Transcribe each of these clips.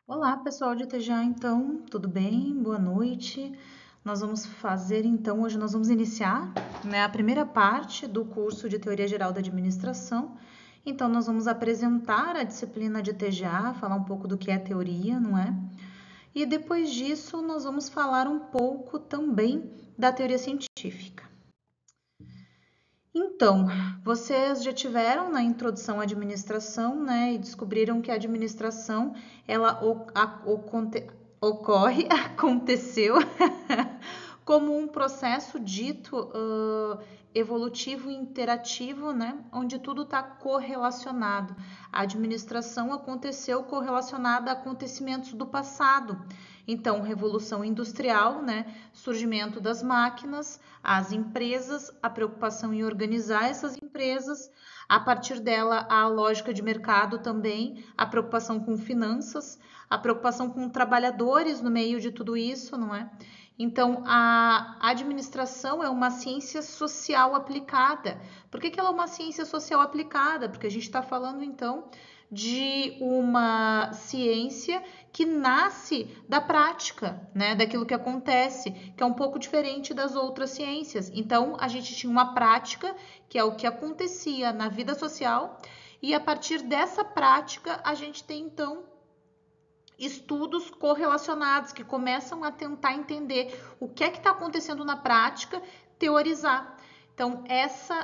Olá, pessoal de TGA, então, tudo bem? Boa noite. Hoje nós vamos iniciar, a primeira parte do curso de Teoria Geral da Administração. Então, nós vamos apresentar a disciplina de TGA, falar um pouco do que é teoria, não é? E depois disso, nós vamos falar um pouco também da teoria científica. Então, vocês já tiveram na introdução à administração, né, e descobriram que a administração, ela aconteceu como um processo dito evolutivo e interativo, né, onde tudo está correlacionado. A administração aconteceu correlacionada a acontecimentos do passado. Então, revolução industrial, né, surgimento das máquinas, as empresas, a preocupação em organizar essas empresas, a partir dela a lógica de mercado também, a preocupação com finanças, a preocupação com trabalhadores no meio de tudo isso, não é? Então, a administração é uma ciência social aplicada. Por que ela é uma ciência social aplicada? Porque a gente está falando, então, de uma ciência que nasce da prática, né, daquilo que acontece, que é um pouco diferente das outras ciências. Então, a gente tinha uma prática, que é o que acontecia na vida social, e a partir dessa prática, a gente tem, então, estudos correlacionados que começam a tentar entender o que é que está acontecendo na prática, teorizar. Então, essa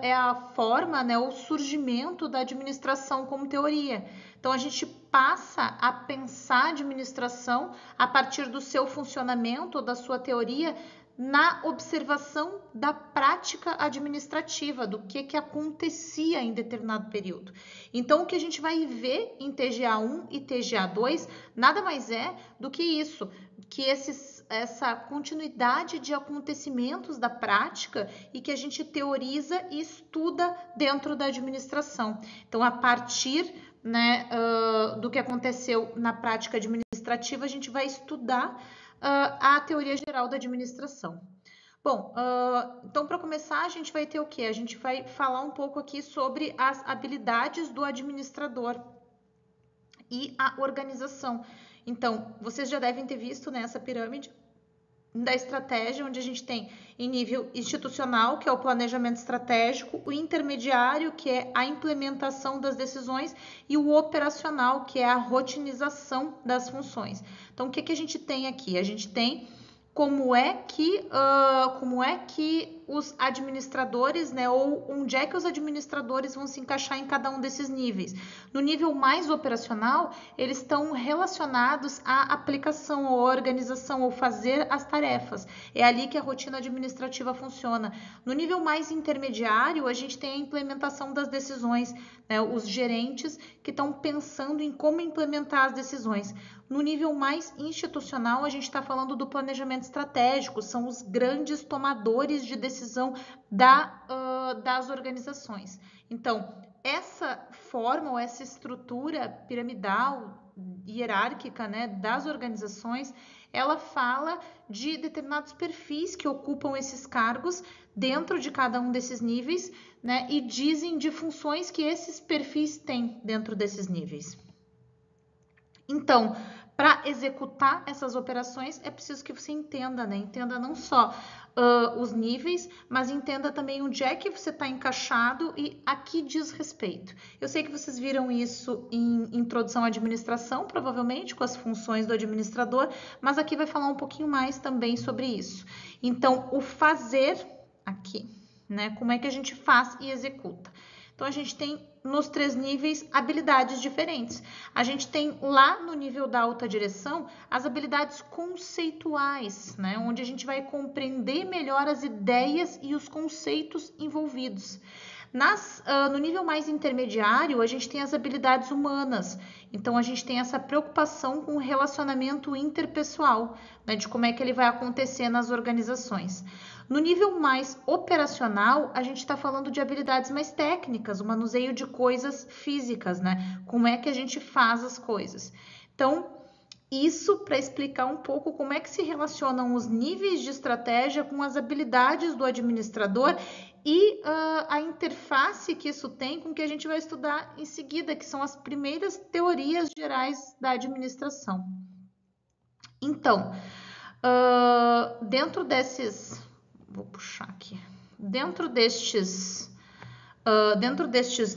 é a forma, né, o surgimento da administração como teoria. Então, a gente passa a pensar a administração a partir do seu funcionamento, da sua teoria, na observação da prática administrativa, do que acontecia em determinado período. Então, o que a gente vai ver em TGA1 e TGA2 nada mais é do que isso, que essa continuidade de acontecimentos da prática e que a gente teoriza e estuda dentro da administração. Então, a partir, né, do que aconteceu na prática administrativa, a gente vai estudar a teoria geral da administração. Bom, então para começar a gente vai ter o quê? A gente vai falar um pouco aqui sobre as habilidades do administrador e a organização. Então, vocês já devem ter visto nessa pirâmide da estratégia, onde a gente tem em nível institucional, que é o planejamento estratégico, o intermediário, que é a implementação das decisões, e o operacional, que é a rotinização das funções. Então, o que a gente tem aqui? A gente tem como é que os administradores, né, ou onde é que os administradores vão se encaixar em cada um desses níveis. No nível mais operacional, eles estão relacionados à aplicação, ou organização, ou fazer as tarefas. É ali que a rotina administrativa funciona. No nível mais intermediário, a gente tem a implementação das decisões, né, os gerentes que estão pensando em como implementar as decisões. No nível mais institucional, a gente está falando do planejamento estratégico, são os grandes tomadores de decisão das organizações. Então, essa forma ou essa estrutura piramidal, hierárquica, né, das organizações, ela fala de determinados perfis que ocupam esses cargos dentro de cada um desses níveis, né, e dizem de funções que esses perfis têm dentro desses níveis. Então, para executar essas operações, é preciso que você entenda, né? Entenda não só os níveis, mas entenda também onde é que você está encaixado e a que diz respeito. Eu sei que vocês viram isso em introdução à administração, provavelmente, com as funções do administrador, mas aqui vai falar um pouquinho mais também sobre isso. Então, o fazer aqui, né? Como é que a gente faz e executa? Então, a gente tem nos 3 níveis habilidades diferentes. A gente tem lá no nível da alta direção as habilidades conceituais, né? Onde a gente vai compreender melhor as ideias e os conceitos envolvidos. No nível mais intermediário, a gente tem as habilidades humanas. Então, a gente tem essa preocupação com o relacionamento interpessoal, né? De como é que ele vai acontecer nas organizações. No nível mais operacional, a gente está falando de habilidades mais técnicas, o manuseio de coisas físicas, né? Como é que a gente faz as coisas. Então, Isso para explicar um pouco como é que se relacionam os níveis de estratégia com as habilidades do administrador e a interface que isso tem com o que a gente vai estudar em seguida, que são as primeiras teorias gerais da administração. Então, dentro desses... Vou puxar aqui. Dentro destes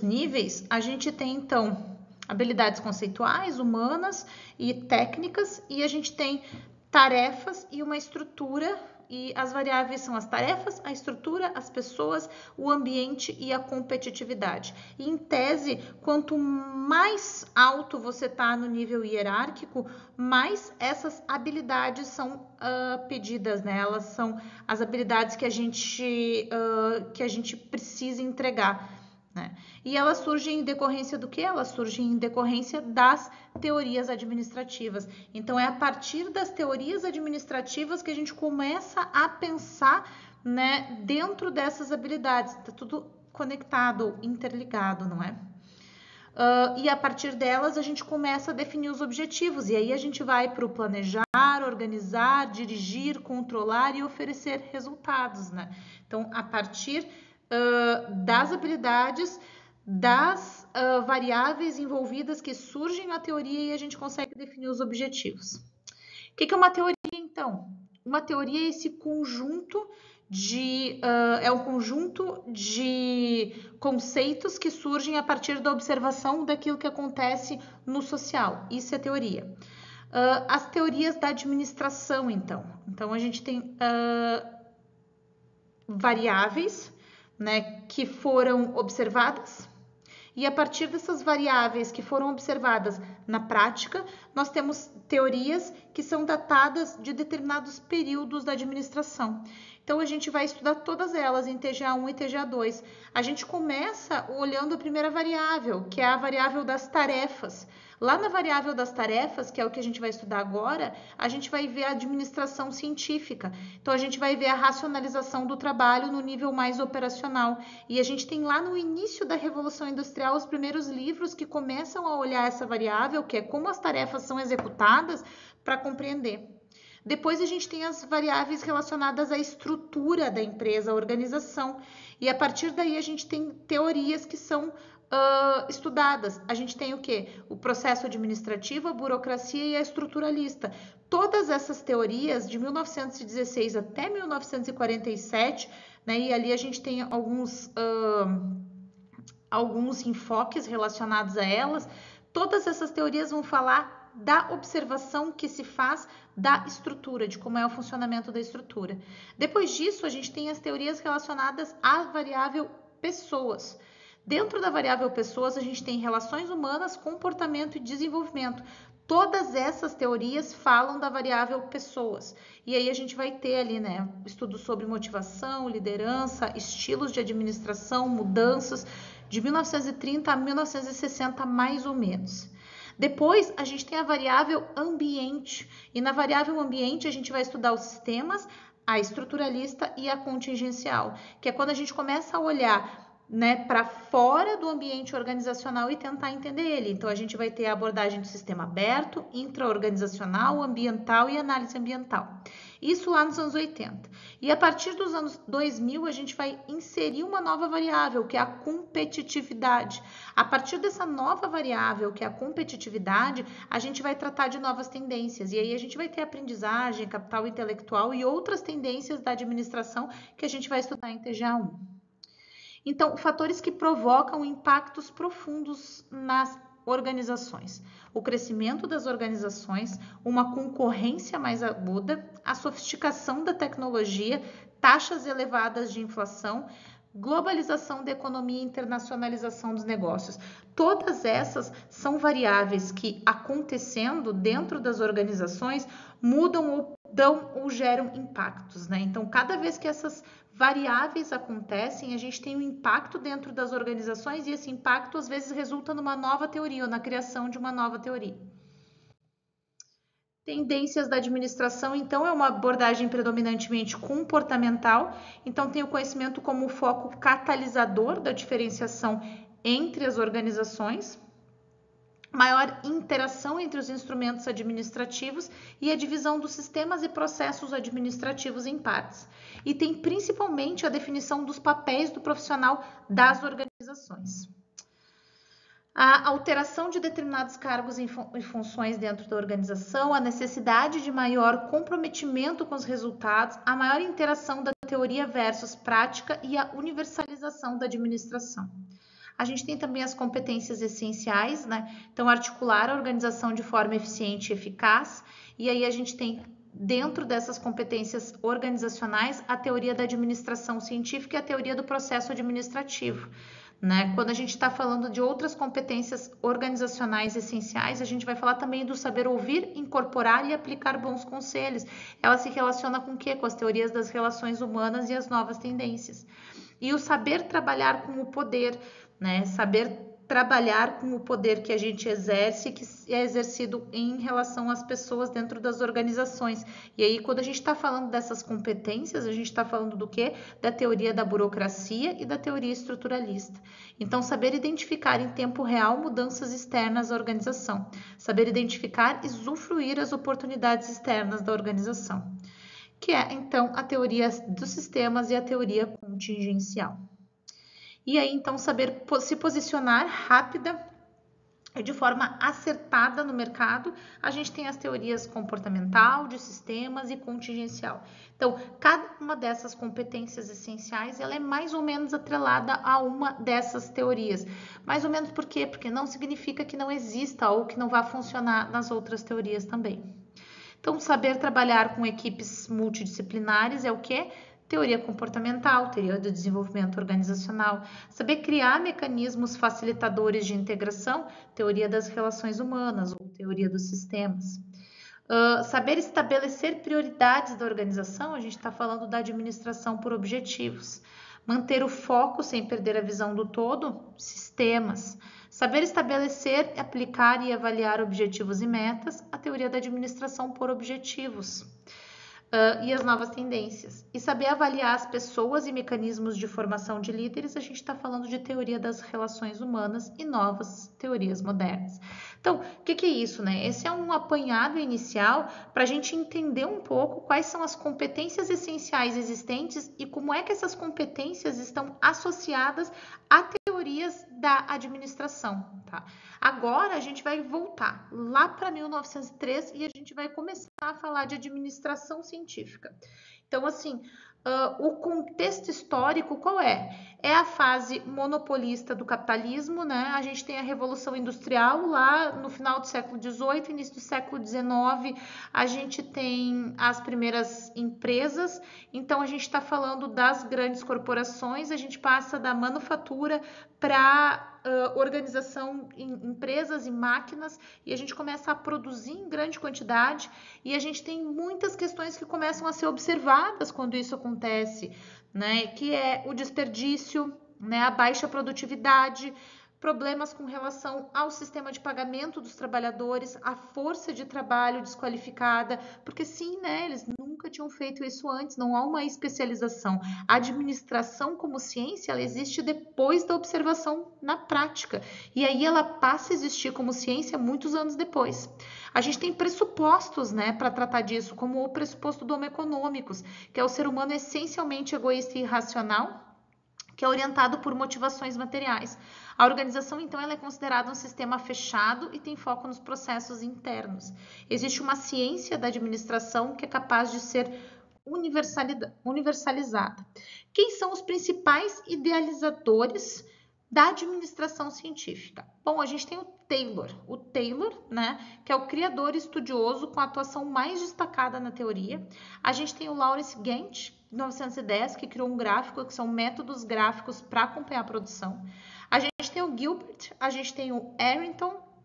níveis, a gente tem, então, habilidades conceituais, humanas e técnicas, e a gente tem tarefas e uma estrutura, e as variáveis são as tarefas, a estrutura, as pessoas, o ambiente e a competitividade. E, em tese, quanto mais alto você está no nível hierárquico, mais essas habilidades são pedidas, né? Elas são as habilidades que a gente precisa entregar. Né? E elas surgem em decorrência do quê? Elas surgem em decorrência das teorias administrativas. Então, é a partir das teorias administrativas que a gente começa a pensar, né, dentro dessas habilidades. Está tudo conectado, interligado, não é? E a partir delas a gente começa a definir os objetivos. E aí a gente vai para o planejar, organizar, dirigir, controlar e oferecer resultados, né? Então, a partir das habilidades, das variáveis envolvidas que surgem na teoria e a gente consegue definir os objetivos. O que é uma teoria, então? Uma teoria é esse conjunto é um conjunto de conceitos que surgem a partir da observação daquilo que acontece no social. Isso é teoria. As teorias da administração, então. Então, a gente tem variáveis, né, que foram observadas, e a partir dessas variáveis que foram observadas na prática, nós temos teorias que são datadas de determinados períodos da administração. Então, a gente vai estudar todas elas em TGA1 e TGA2. A gente começa olhando a primeira variável, que é a variável das tarefas. Lá na variável das tarefas, que é o que a gente vai estudar agora, a gente vai ver a administração científica. Então, a gente vai ver a racionalização do trabalho no nível mais operacional. E a gente tem lá no início da Revolução Industrial os primeiros livros que começam a olhar essa variável, que é como as tarefas são executadas, para compreender. Depois a gente tem as variáveis relacionadas à estrutura da empresa, à organização. E a partir daí a gente tem teorias que são estudadas. A gente tem o quê? O processo administrativo, a burocracia e a estruturalista. Todas essas teorias, de 1916 até 1947, né, e ali a gente tem alguns enfoques relacionados a elas, todas essas teorias vão falar da observação que se faz da estrutura, de como é o funcionamento da estrutura. Depois disso, a gente tem as teorias relacionadas à variável pessoas. Dentro da variável pessoas, a gente tem relações humanas, comportamento e desenvolvimento. Todas essas teorias falam da variável pessoas. E aí a gente vai ter ali, né, estudos sobre motivação, liderança, estilos de administração, mudanças, de 1930 a 1960, mais ou menos. Depois, a gente tem a variável ambiente. E na variável ambiente, a gente vai estudar os sistemas, a estruturalista e a contingencial, que é quando a gente começa a olhar, né, para fora do ambiente organizacional e tentar entender ele. Então, a gente vai ter a abordagem do sistema aberto, intra-organizacional, ambiental e análise ambiental. Isso lá nos anos 80. E a partir dos anos 2000, a gente vai inserir uma nova variável, que é a competitividade. A partir dessa nova variável, que é a competitividade, a gente vai tratar de novas tendências. E aí a gente vai ter aprendizagem, capital intelectual e outras tendências da administração que a gente vai estudar em TGA1. Então, fatores que provocam impactos profundos nas organizações. O crescimento das organizações, uma concorrência mais aguda, a sofisticação da tecnologia, taxas elevadas de inflação, globalização da economia e internacionalização dos negócios. Todas essas são variáveis que, acontecendo dentro das organizações, mudam ou dão ou geram impactos, né? Então, cada vez que essas variáveis acontecem, a gente tem um impacto dentro das organizações e esse impacto às vezes resulta numa nova teoria ou na criação de uma nova teoria. Tendências da administração, então, é uma abordagem predominantemente comportamental, então tem o conhecimento como foco catalisador da diferenciação entre as organizações. maior interação entre os instrumentos administrativos e a divisão dos sistemas e processos administrativos em partes. E tem principalmente a definição dos papéis do profissional das organizações. A alteração de determinados cargos e funções dentro da organização, a necessidade de maior comprometimento com os resultados, a maior interação da teoria versus prática e a universalização da administração. A gente tem também as competências essenciais, né? Então, articular a organização de forma eficiente e eficaz. E aí a gente tem, dentro dessas competências organizacionais, a teoria da administração científica e a teoria do processo administrativo, né? Quando a gente está falando de outras competências organizacionais essenciais, a gente vai falar também do saber ouvir, incorporar e aplicar bons conselhos. Ela se relaciona com o quê? Com as teorias das relações humanas e as novas tendências. E o saber trabalhar com o poder, né? Saber trabalhar com o poder que a gente exerce, que é exercido em relação às pessoas dentro das organizações. E aí, quando a gente está falando dessas competências, a gente está falando do quê? Da teoria da burocracia e da teoria estruturalista. Então, saber identificar em tempo real mudanças externas à organização. Saber identificar e usufruir as oportunidades externas da organização. Que é, então, a teoria dos sistemas e a teoria contingencial. E aí, então, saber se posicionar rápida e de forma acertada no mercado. A gente tem as teorias comportamental, de sistemas e contingencial. Então, cada uma dessas competências essenciais, ela é mais ou menos atrelada a uma dessas teorias. Mais ou menos por quê? Porque não significa que não exista ou que não vá funcionar nas outras teorias também. Então, saber trabalhar com equipes multidisciplinares é o quê? Teoria comportamental, teoria do desenvolvimento organizacional, saber criar mecanismos facilitadores de integração, teoria das relações humanas ou teoria dos sistemas. Saber estabelecer prioridades da organização, a gente está falando da administração por objetivos. Manter o foco sem perder a visão do todo, sistemas. Saber estabelecer, aplicar e avaliar objetivos e metas, a teoria da administração por objetivos. E as novas tendências. E saber avaliar as pessoas e mecanismos de formação de líderes, a gente está falando de teoria das relações humanas e novas teorias modernas. Então, o que é isso, né? Esse é um apanhado inicial para a gente entender um pouco quais são as competências essenciais existentes e como é que essas competências estão associadas a teorias da administração, tá? Agora a gente vai voltar lá para 1903 e a gente vai começar a falar de administração científica. Então, assim, o contexto histórico qual é? É a fase monopolista do capitalismo, né? A gente tem a Revolução Industrial lá no final do século XVIII, início do século XIX, a gente tem as primeiras empresas, então a gente está falando das grandes corporações, a gente passa da manufatura para organização em empresas e máquinas e a gente começa a produzir em grande quantidade e a gente tem muitas questões que começam a ser observadas quando isso acontece, né? Que é o desperdício, né? A baixa produtividade, problemas com relação ao sistema de pagamento dos trabalhadores, a força de trabalho desqualificada, porque sim, né, eles nunca tinham feito isso antes, não há uma especialização. A administração como ciência, ela existe depois da observação na prática, e aí ela passa a existir como ciência muitos anos depois. A gente tem pressupostos, né, para tratar disso, como o pressuposto do homo econômicos, que é o ser humano essencialmente egoísta e irracional, que é orientado por motivações materiais. A organização, então, ela é considerada um sistema fechado e tem foco nos processos internos. Existe uma ciência da administração que é capaz de ser universalizada. Quem são os principais idealizadores da administração científica? Bom, a gente tem o Taylor, né, que é o criador estudioso com a atuação mais destacada na teoria. A gente tem o Lawrence Gantt, 1910, que criou um gráfico, que são métodos gráficos para acompanhar a produção. A gente tem o Gilbert, a gente tem o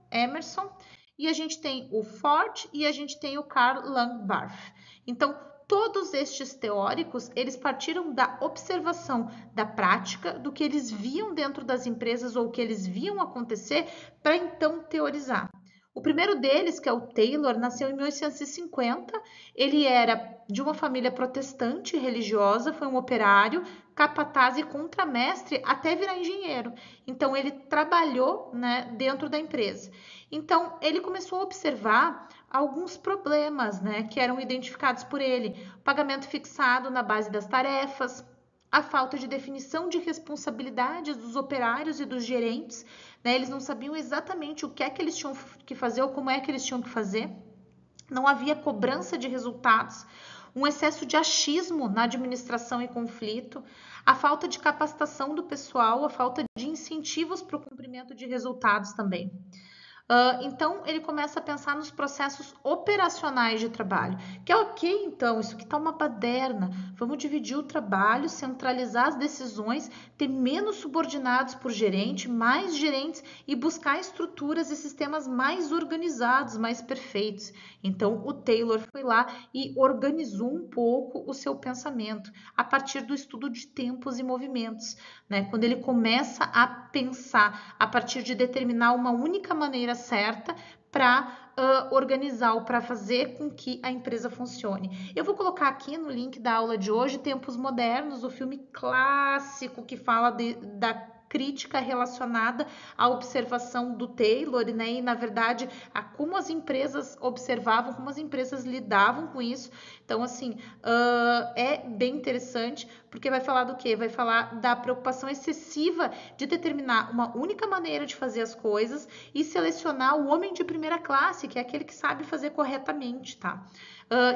Emerson, e a gente tem o Ford e a gente tem o Karl Landgraf. Então, todos estes teóricos, eles partiram da observação da prática, do que eles viam dentro das empresas ou o que eles viam acontecer, para então teorizar. O primeiro deles, que é o Taylor, nasceu em 1850. Ele era de uma família protestante religiosa, foi um operário, capataz e contramestre até virar engenheiro. Então, ele trabalhou, né, dentro da empresa. Então, ele começou a observar alguns problemas, né, que eram identificados por ele: pagamento fixado na base das tarefas, a falta de definição de responsabilidades dos operários e dos gerentes, né? Eles não sabiam exatamente o que é que eles tinham que fazer ou como é que eles tinham que fazer. Não havia cobrança de resultados, um excesso de achismo na administração e conflito, a falta de capacitação do pessoal, a falta de incentivos para o cumprimento de resultados também. Então, ele começa a pensar nos processos operacionais de trabalho, que é ok, então, isso aqui está uma baderna, vamos dividir o trabalho, centralizar as decisões, ter menos subordinados por gerente, mais gerentes e buscar estruturas e sistemas mais organizados, mais perfeitos. Então, o Taylor foi lá e organizou um pouco o seu pensamento a partir do estudo de tempos e movimentos, né? Quando ele começa a pensar a partir de determinar uma única maneira certa para organizar ou para fazer com que a empresa funcione. Eu vou colocar aqui no link da aula de hoje Tempos Modernos, o filme clássico que fala da crítica relacionada à observação do Taylor, né? E na verdade a como as empresas observavam, como as empresas lidavam com isso. Então, assim, é bem interessante, porque vai falar do quê? Vai falar da preocupação excessiva de determinar uma única maneira de fazer as coisas e selecionar o homem de primeira classe, que é aquele que sabe fazer corretamente, tá?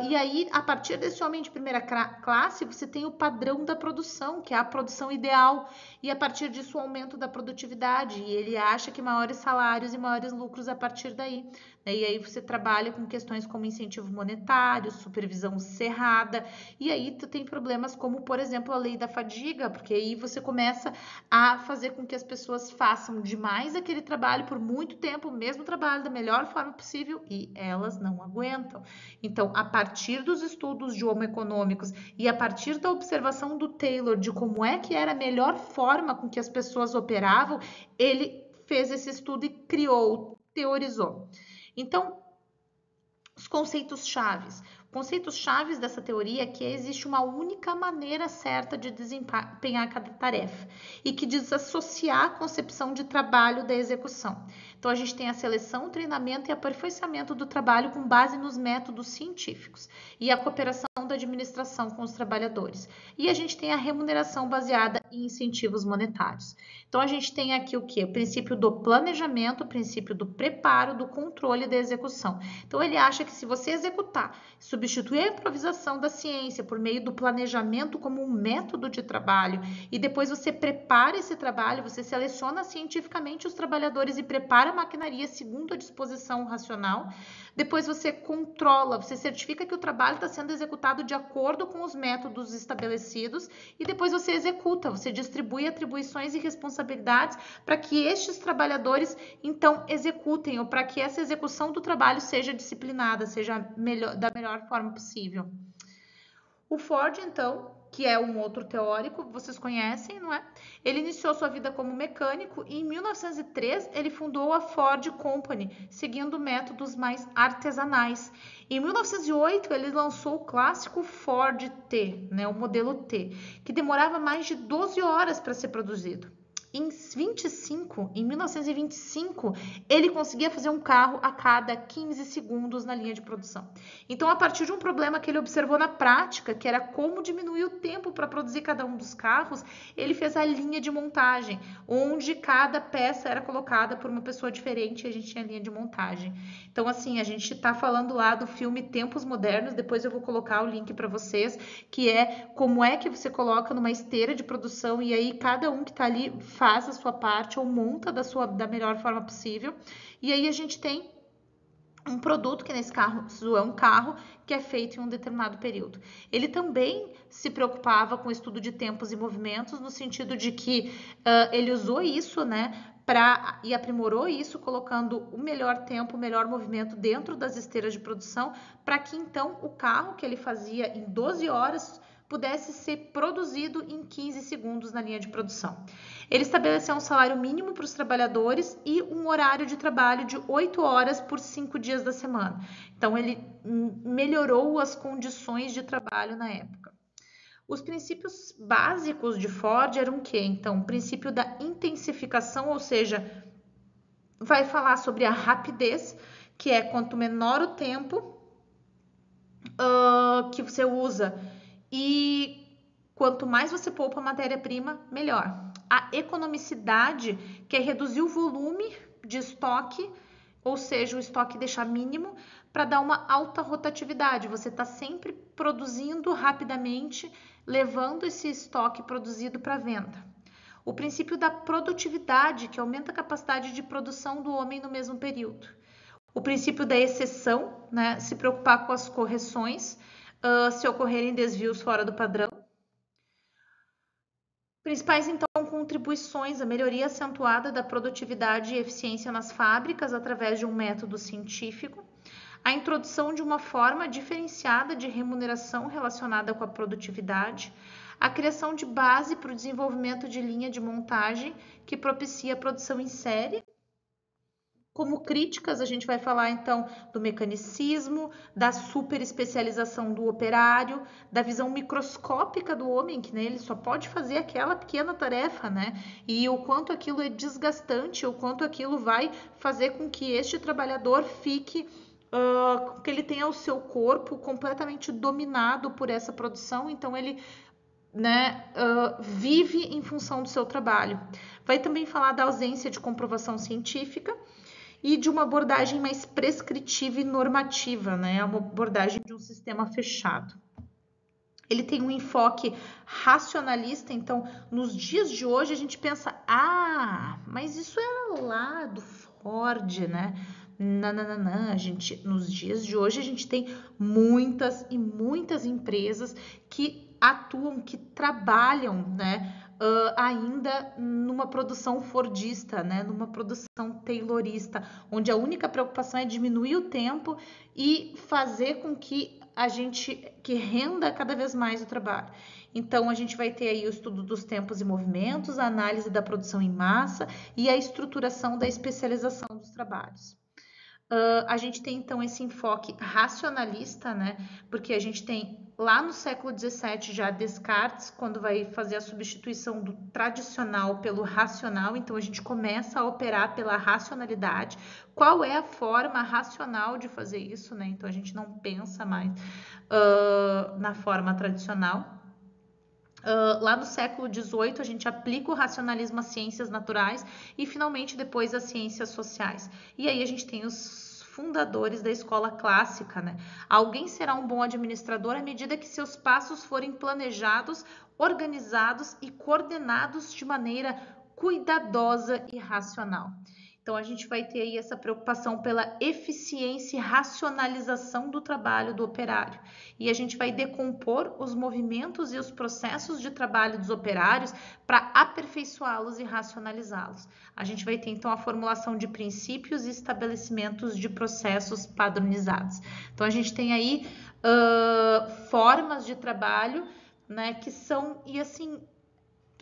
E aí, a partir desse homem de primeira classe, você tem o padrão da produção, que é a produção ideal, e a partir disso o aumento da produtividade, e ele acha que maiores salários e maiores lucros a partir daí. E aí você trabalha com questões como incentivo monetário, supervisão cerrada, e aí tu tem problemas como, por exemplo, a lei da fadiga, porque aí você começa a fazer com que as pessoas façam demais aquele trabalho por muito tempo, o mesmo trabalho da melhor forma possível, e elas não aguentam. Então, a partir dos estudos de homo econômicos e a partir da observação do Taylor de como é que era a melhor forma com que as pessoas operavam, ele fez esse estudo e criou, teorizou. Então, os conceitos chaves. Conceitos chaves dessa teoria é que existe uma única maneira certa de desempenhar cada tarefa e que desassociar a concepção de trabalho da execução. Então, a gente tem a seleção, o treinamento e aperfeiçoamento do trabalho com base nos métodos científicos e a cooperação da administração com os trabalhadores. E a gente tem a remuneração baseada em incentivos monetários. Então, a gente tem aqui o quê? O princípio do planejamento, o princípio do preparo, do controle e da execução. Então, ele acha que se você executar, substituir a improvisação da ciência por meio do planejamento como um método de trabalho e depois você prepara esse trabalho, você seleciona cientificamente os trabalhadores e prepara a maquinaria segundo a disposição racional, depois você controla, você certifica que o trabalho está sendo executado de acordo com os métodos estabelecidos e depois você executa, você distribui atribuições e responsabilidades para que estes trabalhadores então executem ou para que essa execução do trabalho seja disciplinada, seja da melhor forma possível. O Ford, então, que é um outro teórico, vocês conhecem, não é? Ele iniciou sua vida como mecânico e em 1903 ele fundou a Ford Company, seguindo métodos mais artesanais. Em 1908 ele lançou o clássico Ford T, né, o modelo T, que demorava mais de 12 horas para ser produzido. Em 1925, ele conseguia fazer um carro a cada 15 segundos na linha de produção. Então, a partir de um problema que ele observou na prática, que era como diminuir o tempo para produzir cada um dos carros, ele fez a linha de montagem, onde cada peça era colocada por uma pessoa diferente e a gente tinha a linha de montagem. Então, assim, a gente está falando lá do filme Tempos Modernos, depois eu vou colocar o link para vocês, que é como é que você coloca numa esteira de produção e aí cada um que está ali faz a sua parte ou monta da melhor forma possível. E aí a gente tem um produto, que nesse caso é um carro, que é feito em um determinado período. Ele também se preocupava com o estudo de tempos e movimentos, no sentido de que ele usou isso, né, e aprimorou isso, colocando o melhor tempo, o melhor movimento dentro das esteiras de produção, para que então o carro que ele fazia em 12 horas pudesse ser produzido em 15 segundos na linha de produção. Ele estabeleceu um salário mínimo para os trabalhadores e um horário de trabalho de 8 horas por 5 dias da semana. Então, ele melhorou as condições de trabalho na época. Os princípios básicos de Ford eram o quê? Então, o princípio da intensificação, ou seja, vai falar sobre a rapidez, que é quanto menor o tempo que você usa e quanto mais você poupa matéria-prima, melhor. A economicidade, que é reduzir o volume de estoque, ou seja, o estoque deixar mínimo, para dar uma alta rotatividade. Você está sempre produzindo rapidamente, levando esse estoque produzido para venda. O princípio da produtividade, que aumenta a capacidade de produção do homem no mesmo período. O princípio da exceção, né? Se preocupar com as correções, se ocorrerem desvios fora do padrão. Principais, então, contribuições, a melhoria acentuada da produtividade e eficiência nas fábricas através de um método científico, a introdução de uma forma diferenciada de remuneração relacionada com a produtividade, a criação de base para o desenvolvimento de linha de montagem que propicia a produção em série. Como críticas, a gente vai falar então do mecanicismo, da superespecialização do operário, da visão microscópica do homem, que ele só pode fazer aquela pequena tarefa, né? E o quanto aquilo é desgastante, o quanto aquilo vai fazer com que este trabalhador fique, que ele tenha o seu corpo completamente dominado por essa produção, então ele vive em função do seu trabalho. Vai também falar da ausência de comprovação científica e de uma abordagem mais prescritiva e normativa, né? Uma abordagem de um sistema fechado. Ele tem um enfoque racionalista, então, nos dias de hoje a gente pensa, mas isso era lá do Ford, né? Não, nos dias de hoje a gente tem muitas e muitas empresas que atuam, que trabalham, né? Ainda numa produção fordista, né? Numa produção taylorista, onde a única preocupação é diminuir o tempo e fazer com que que renda cada vez mais o trabalho. Então, a gente vai ter aí o estudo dos tempos e movimentos, a análise da produção em massa e a estruturação da especialização dos trabalhos. A gente tem, então, esse enfoque racionalista, né? Porque a gente tem lá no século XVII já Descartes, quando vai fazer a substituição do tradicional pelo racional, então a gente começa a operar pela racionalidade. Qual é a forma racional de fazer isso, né? Então a gente não pensa mais na forma tradicional. Lá no século XVIII, a gente aplica o racionalismo às ciências naturais e, finalmente, depois às ciências sociais. E aí a gente tem os fundadores da escola clássica, né? Alguém será um bom administrador à medida que seus passos forem planejados, organizados e coordenados de maneira cuidadosa e racional. Então, a gente vai ter aí essa preocupação pela eficiência e racionalização do trabalho do operário. E a gente vai decompor os movimentos e os processos de trabalho dos operários para aperfeiçoá-los e racionalizá-los. A gente vai ter, então, a formulação de princípios e estabelecimentos de processos padronizados. Então, a gente tem aí formas de trabalho, né, que são, e assim,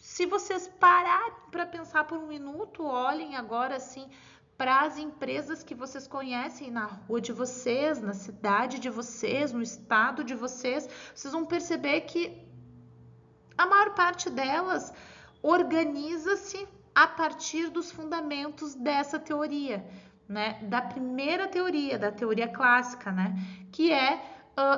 se vocês pararem para pensar por um minuto, olhem agora assim para as empresas que vocês conhecem na rua de vocês, na cidade de vocês, no estado de vocês, vocês vão perceber que a maior parte delas organiza-se a partir dos fundamentos dessa teoria, né? Da primeira teoria, da teoria clássica, né? Que é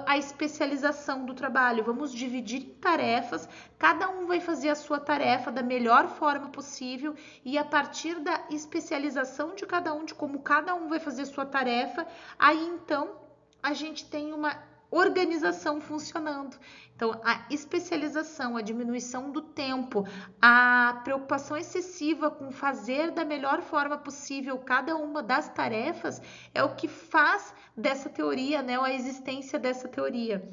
a especialização do trabalho. Vamos dividir em tarefas, cada um vai fazer a sua tarefa da melhor forma possível e a partir da especialização de cada um, de como cada um vai fazer a sua tarefa, aí então a gente tem uma organização funcionando. Então, a especialização, a diminuição do tempo, a preocupação excessiva com fazer da melhor forma possível cada uma das tarefas é o que faz dessa teoria, né, a existência dessa teoria.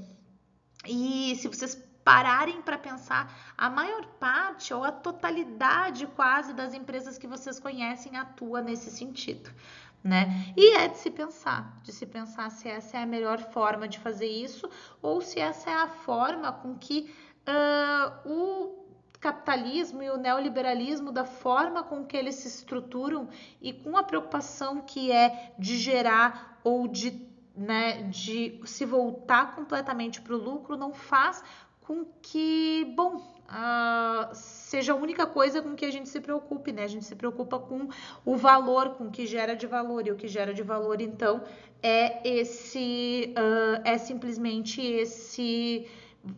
E se vocês pararem para pensar, a maior parte ou a totalidade quase das empresas que vocês conhecem atua nesse sentido. né? E é de se pensar se essa é a melhor forma de fazer isso ou se essa é a forma com que o capitalismo e o neoliberalismo, da forma com que eles se estruturam e com a preocupação que é de gerar ou de se voltar completamente para o lucro, não faz com que, seja a única coisa com que a gente se preocupe, né? A gente se preocupa com o valor, com o que gera de valor, e o que gera de valor, então, é simplesmente esse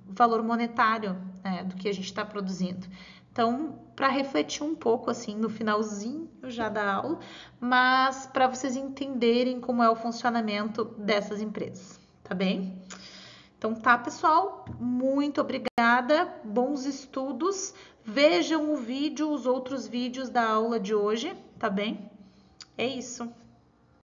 valor monetário, né, do que a gente está produzindo. Então, para refletir um pouco assim no finalzinho já da aula, mas para vocês entenderem como é o funcionamento dessas empresas, tá bem? Então tá, pessoal, muito obrigada, bons estudos. Vejam o vídeo, os outros vídeos da aula de hoje, tá bem? É isso.